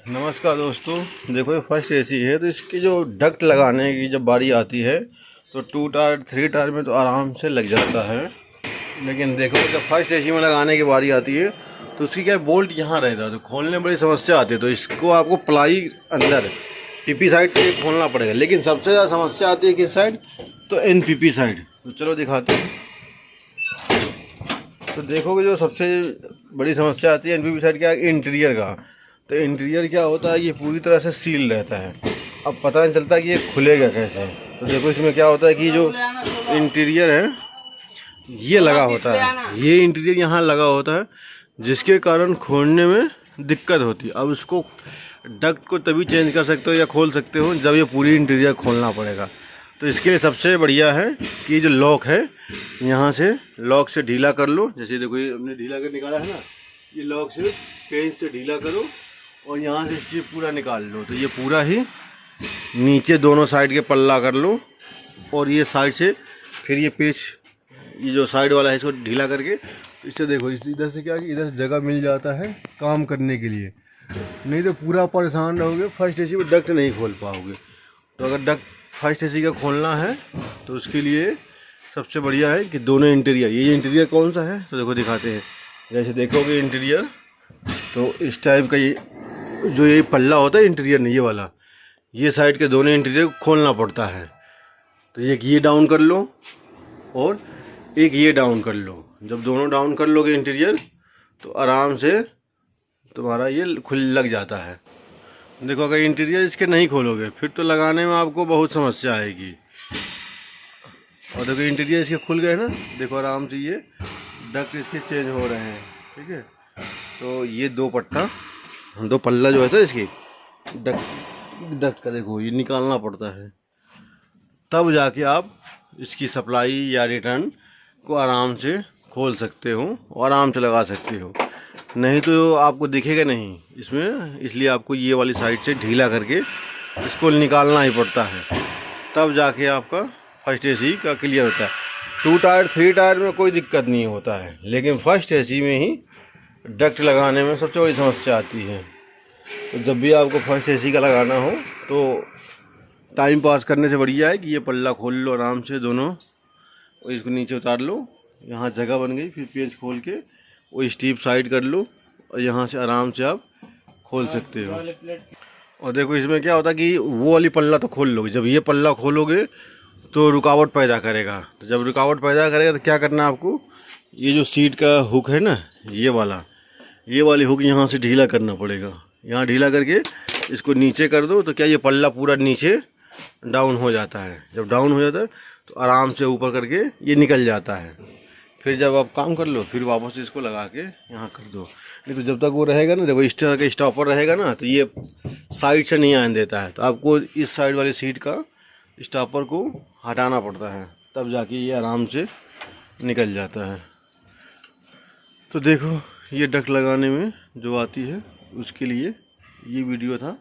नमस्कार दोस्तों। देखो ये फर्स्ट एसी है, तो इसकी जो डक्ट लगाने की जब बारी आती है तो 2 टायर 3 टायर में तो आराम से लग जाता है। लेकिन देखो जब फर्स्ट एसी में लगाने की बारी आती है तो उसकी क्या बोल्ट यहाँ रहता है, तो खोलने में बड़ी समस्या आती है। तो इसको आपको प्लाई अंदर पीपी साइड से खोलना पड़ेगा। लेकिन सबसे ज़्यादा समस्या आती है किस साइड, तो एनपीपी साइड। तो चलो दिखाते हैं। तो देखोगे जो सबसे बड़ी समस्या आती है एनपीपी साइड क्या है, इंटीरियर का। तो इंटीरियर क्या होता है, ये पूरी तरह से सील रहता है। अब पता नहीं चलता कि ये खुलेगा कैसे। तो देखो इसमें क्या होता है कि जो इंटीरियर है ये लगा होता है, ये इंटीरियर यहाँ लगा होता है, जिसके कारण खोलने में दिक्कत होती है। अब इसको डक्ट को तभी चेंज कर सकते हो या खोल सकते हो जब ये पूरी इंटीरियर खोलना पड़ेगा। तो इसके लिए सबसे बढ़िया है कि जो लॉक है यहाँ से लॉक से ढीला कर लो। जैसे देखो ये हमने ढीला कर निकाला है ना, ये लॉक से पेंच से ढीला करो और यहाँ से स्ट्रिप पूरा निकाल लो। तो ये पूरा ही नीचे दोनों साइड के पल्ला कर लो और ये साइड से फिर ये पेच ये जो साइड वाला है इसको ढीला करके इससे देखो इधर से क्या कि इधर से जगह मिल जाता है काम करने के लिए। नहीं तो पूरा परेशान रहोगे, फर्स्ट एसी में डक्ट नहीं खोल पाओगे। तो अगर डक्ट फर्स्ट एसी का खोलना है तो उसके लिए सबसे बढ़िया है कि दोनों इंटीरियर, ये इंटीरियर कौन सा है तो देखो दिखाते हैं। जैसे देखोगे इंटीरियर तो इस टाइप का ये जो ये पल्ला होता है इंटीरियर नहीं, ये वाला, ये साइड के दोनों इंटीरियर खोलना पड़ता है। तो एक ये डाउन कर लो और एक ये डाउन कर लो। जब दोनों डाउन कर लोगे इंटीरियर तो आराम से तुम्हारा ये खुल लग जाता है। देखो अगर इंटीरियर इसके नहीं खोलोगे फिर तो लगाने में आपको बहुत समस्या आएगी। और देखो इंटीरियर इसके खुल गए ना, देखो आराम से ये डक्ट इसके चेंज हो रहे हैं। ठीक है, तो ये दो पल्ला जो है इसकी डक्ट का देखो ये निकालना पड़ता है, तब जाके आप इसकी सप्लाई या रिटर्न को आराम से खोल सकते हो और आराम से लगा सकते हो। नहीं तो आपको दिखेगा नहीं इसमें, इसलिए आपको ये वाली साइड से ढीला करके इसको निकालना ही पड़ता है, तब जाके आपका फर्स्ट एसी का क्लियर होता है। 2 टायर 3 टायर में कोई दिक्कत नहीं होता है, लेकिन फर्स्ट एसी में ही डक्ट लगाने में सबसे बड़ी समस्या आती है। तो जब भी आपको फर्स्ट एसी का लगाना हो तो टाइम पास करने से बढ़िया है कि ये पल्ला खोल लो आराम से दोनों और इसको नीचे उतार लो। यहाँ जगह बन गई, फिर पेंच खोल के वो स्टीप साइड कर लो और यहाँ से आराम से आप खोल सकते हो। और देखो इसमें क्या होता है कि वो वाली पल्ला तो खोल लोगे, जब ये पल्ला खोलोगे तो रुकावट पैदा करेगा। तो जब रुकावट पैदा करेगा तो क्या करना है आपको, ये जो सीट का हुक है ना, ये वाली हुक यहाँ से ढीला करना पड़ेगा। यहाँ ढीला करके इसको नीचे कर दो तो क्या ये पल्ला पूरा नीचे डाउन हो जाता है। जब डाउन हो जाता है तो आराम से ऊपर करके ये निकल जाता है। फिर जब आप काम कर लो फिर वापस इसको लगा के यहाँ कर दो। नहीं तो जब तक वो रहेगा ना, देखो इस तरह का स्टॉपर रहेगा ना, तो ये साइड से नहीं आने देता है। तो आपको इस साइड वाली सीट का स्टॉपर को हटाना पड़ता है, तब जाके ये आराम से निकल जाता है। तो देखो ये डक्ट लगाने में जो आती है उसके लिए ये वीडियो था।